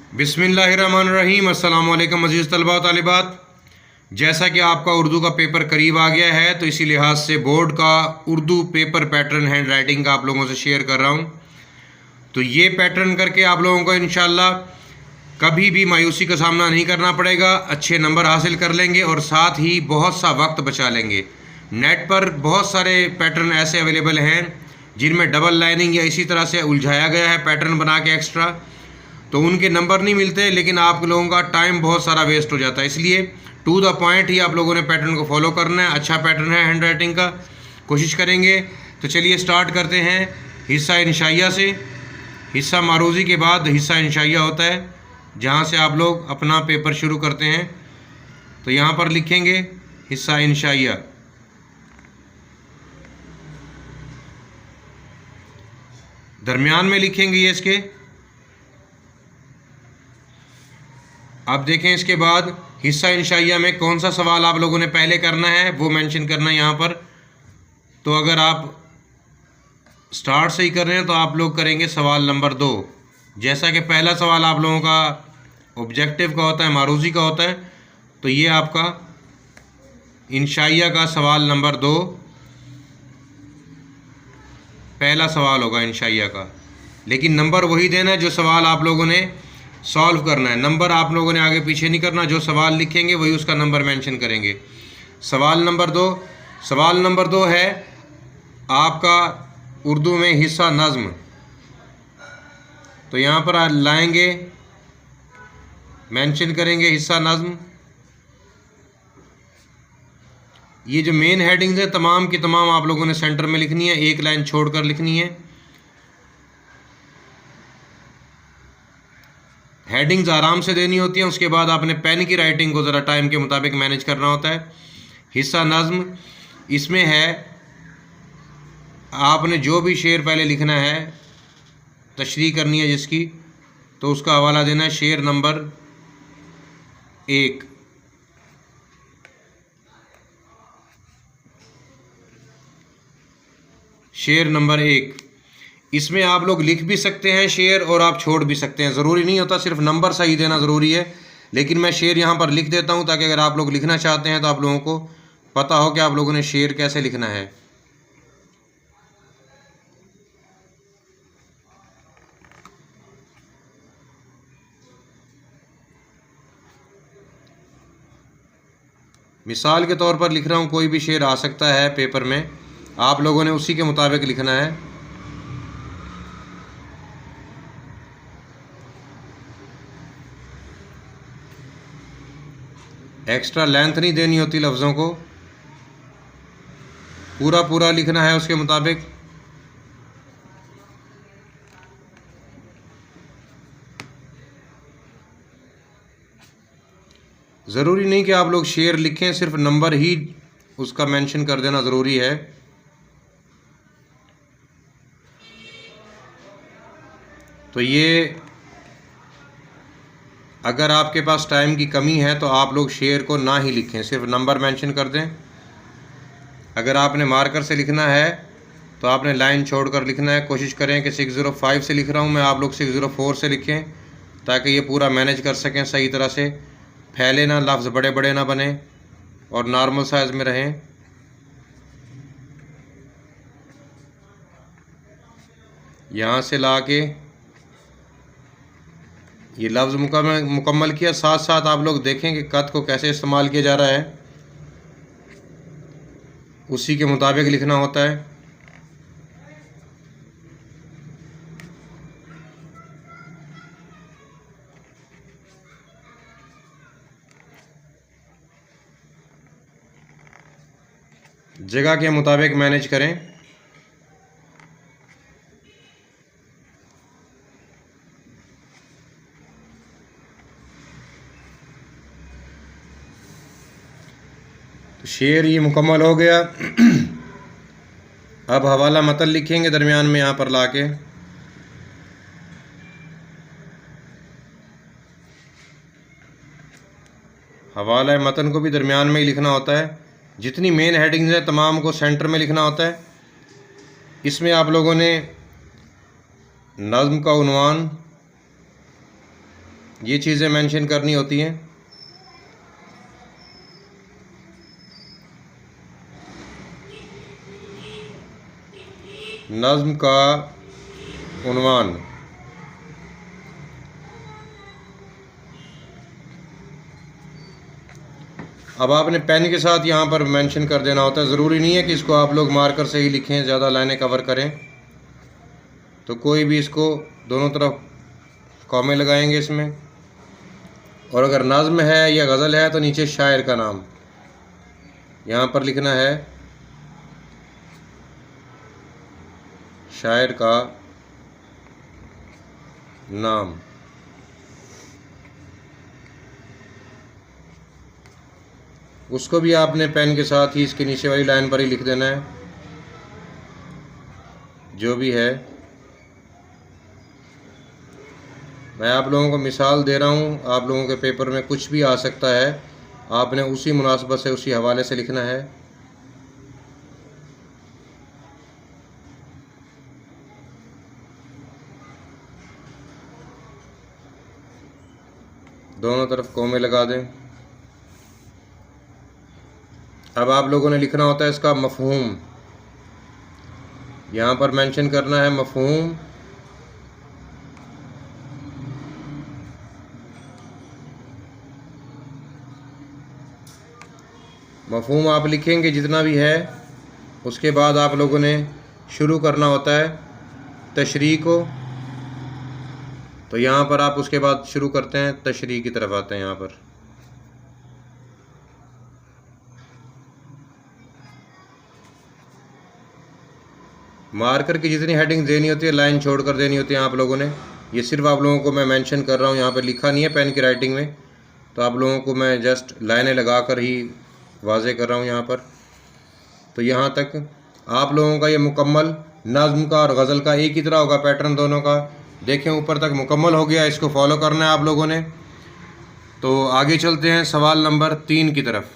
बिस्मिल्लाहिर्रहमानिर्रहीम। अस्सलाम वालेकुम अज़ीज़ तलबा व तालिबात। जैसा कि आपका उर्दू का पेपर करीब आ गया है, तो इसी लिहाज से बोर्ड का Urdu paper pattern hand writing का आप लोगों से शेयर कर रहा हूँ। तो ये पैटर्न करके आप लोगों को इंशाल्लाह कभी भी मायूसी का सामना नहीं करना पड़ेगा, अच्छे नंबर हासिल कर लेंगे और साथ ही बहुत सा वक्त बचा लेंगे। नेट पर बहुत सारे पैटर्न ऐसे अवेलेबल हैं जिनमें डबल लाइनिंग या इसी तरह से उलझाया गया है पैटर्न बना के एक्स्ट्रा, तो उनके नंबर नहीं मिलते, लेकिन आप लोगों का टाइम बहुत सारा वेस्ट हो जाता है। इसलिए टू द पॉइंट ही आप लोगों ने पैटर्न को फॉलो करना है। अच्छा पैटर्न है हैंड राइटिंग का, कोशिश करेंगे। तो चलिए स्टार्ट करते हैं हिस्सा इंशाइया से। हिस्सा मारूज़ी के बाद हिस्सा इंशाइया होता है, जहाँ से आप लोग अपना पेपर शुरू करते हैं। तो यहाँ पर लिखेंगे हिस्सा इंशाइया। दरमियान में लिखेंगे ये इसके। अब देखें इसके बाद हिस्सा इंशाइया में कौन सा सवाल आप लोगों ने पहले करना है वो मेंशन करना है यहाँ पर। तो अगर आप स्टार्ट से ही कर रहे हैं तो आप लोग करेंगे सवाल नंबर 2। जैसा कि पहला सवाल आप लोगों का ऑब्जेक्टिव का होता है, मारूज़ी का होता है, तो ये आपका इंशाइया का सवाल नंबर 2 पहला सवाल होगा इंशाइया का। लेकिन नंबर वही देना है जो सवाल आप लोगों ने सॉल्व करना है। नंबर आप लोगों ने आगे पीछे नहीं करना, जो सवाल लिखेंगे वही उसका नंबर मेंशन करेंगे। सवाल नंबर 2 है आपका उर्दू में हिस्सा नज़्म। तो यहाँ पर लाएंगे, मेंशन करेंगे हिस्सा नज़्म। ये जो मेन हेडिंग्स है तमाम की तमाम आप लोगों ने सेंटर में लिखनी है, एक लाइन छोड़कर लिखनी है। हेडिंग्स आराम से देनी होती हैं, उसके बाद आपने पेन की राइटिंग को ज़रा टाइम के मुताबिक मैनेज करना होता है। हिस्सा नज़्म इसमें है, आपने जो भी शेर पहले लिखना है, तशरीह करनी है जिसकी, तो उसका हवाला देना है शेर नंबर 1। शेर नंबर 1, इसमें आप लोग लिख भी सकते हैं शेर और आप छोड़ भी सकते हैं, ज़रूरी नहीं होता सिर्फ नंबर सही देना ज़रूरी है। लेकिन मैं शेर यहाँ पर लिख देता हूँ ताकि अगर आप लोग लिखना चाहते हैं तो आप लोगों को पता हो कि आप लोगों ने शेर कैसे लिखना है। मिसाल के तौर पर लिख रहा हूँ, कोई भी शेर आ सकता है पेपर में, आप लोगों ने उसी के मुताबिक लिखना है। एक्स्ट्रा लेंथ नहीं देनी होती लफ्ज़ों को, पूरा पूरा लिखना है उसके मुताबिक। ज़रूरी नहीं कि आप लोग शेर लिखें, सिर्फ नंबर ही उसका मेंशन कर देना ज़रूरी है। तो ये अगर आपके पास टाइम की कमी है तो आप लोग शेर को ना ही लिखें, सिर्फ नंबर मेंशन कर दें। अगर आपने मार्कर से लिखना है तो आपने लाइन छोड़कर लिखना है। कोशिश करें कि 605 से लिख रहा हूँ मैं, आप लोग 604 से लिखें ताकि ये पूरा मैनेज कर सकें सही तरह से, फैले ना, लफ्ज़ बड़े बड़े ना बने और नॉर्मल साइज़ में रहें। यहाँ से ला के ये लफ्ज़ मुकम्मल किया। साथ साथ आप लोग देखें कि कद को कैसे इस्तेमाल किया जा रहा है, उसी के मुताबिक लिखना होता है। जगह के मुताबिक मैनेज करें। तो शेर ये मुकम्मल हो गया। अब हवाला मतन लिखेंगे दरमियान में यहाँ पर लाके। हवाला मतन को भी दरमियान में ही लिखना होता है। जितनी मेन हेडिंग्स हैं तमाम को सेंटर में लिखना होता है। इसमें आप लोगों ने नज़्म का उन्वान, ये चीज़ें मेंशन करनी होती हैं। नज़्म का उन्वान, अब आपने पेन के साथ यहाँ पर मेंशन कर देना होता है। ज़रूरी नहीं है कि इसको आप लोग मार्कर से ही लिखें, ज़्यादा लाइनें कवर करें, तो कोई भी इसको दोनों तरफ कॉमे लगाएंगे इसमें। और अगर नज़्म है या गज़ल है तो नीचे शायर का नाम यहाँ पर लिखना है, शायर का नाम। उसको भी आपने पेन के साथ ही इसके नीचे वाली लाइन पर ही लिख देना है, जो भी है। मैं आप लोगों को मिसाल दे रहा हूँ, आप लोगों के पेपर में कुछ भी आ सकता है, आपने उसी मुनासबत से उसी हवाले से लिखना है। दोनों तरफ कोमे लगा दें। अब आप लोगों ने लिखना होता है इसका मफ़हूम, यहाँ पर मेंशन करना है मफ़हूम। मफ़हूम आप लिखेंगे जितना भी है, उसके बाद आप लोगों ने शुरू करना होता है तशरीह को। तो यहाँ पर आप उसके बाद शुरू करते हैं, तशरीह की तरफ आते हैं। यहाँ पर मार्कर की जितनी हेडिंग देनी होती है लाइन छोड़ कर देनी होती है आप लोगों ने। ये सिर्फ आप लोगों को मैं मेंशन कर रहा हूँ, यहाँ पर लिखा नहीं है पेन की राइटिंग में, तो आप लोगों को मैं जस्ट लाइनें लगा कर ही वाज़े कर रहा हूँ यहाँ पर। तो यहाँ तक आप लोगों का ये मुकम्मल नज़्म का और गज़ल का एक ही तरह होगा पैटर्न दोनों का। देखें ऊपर तक मुकम्मल हो गया, इसको फॉलो करना है आप लोगों ने। तो आगे चलते हैं सवाल नंबर 3 की तरफ।